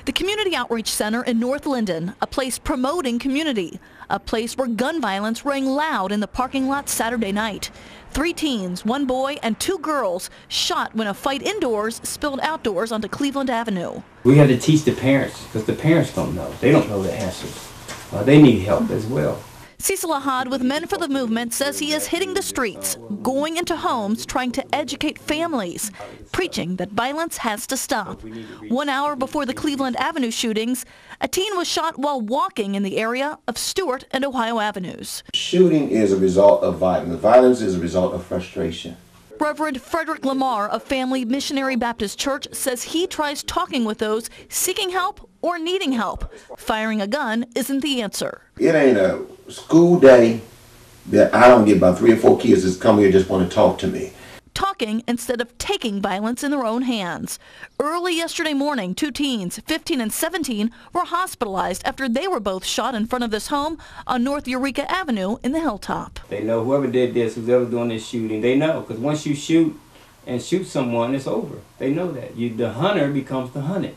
The Community Outreach Center in North Linden, a place promoting community, a place where gun violence rang loud in the parking lot Saturday night. 3 teens, 1 boy and 2 girls shot when a fight indoors spilled outdoors onto Cleveland Avenue. We have to teach the parents because the parents don't know. They don't know the answers. They need help as well. Cecil Ahad with Men for the Movement says he is hitting the streets, going into homes, trying to educate families, preaching that violence has to stop. 1 hour before the Cleveland Avenue shootings, a teen was shot while walking in the area of Stewart and Ohio Avenues. Shooting is a result of violence. Violence is a result of frustration. Reverend Frederick Lamar of Family Missionary Baptist Church says he tries talking with those seeking help or needing help. Firing a gun isn't the answer. It ain't a school day that I don't get about 3 or 4 kids that come here and just want to talk to me. Talking instead of taking violence in their own hands. Early yesterday morning, 2 teens, 15 and 17, were hospitalized after they were both shot in front of this home on North Eureka Avenue in the Hilltop. They know whoever did this, who's ever doing this shooting, they know. Because once you shoot someone, it's over. They know that. The hunter becomes the hunted.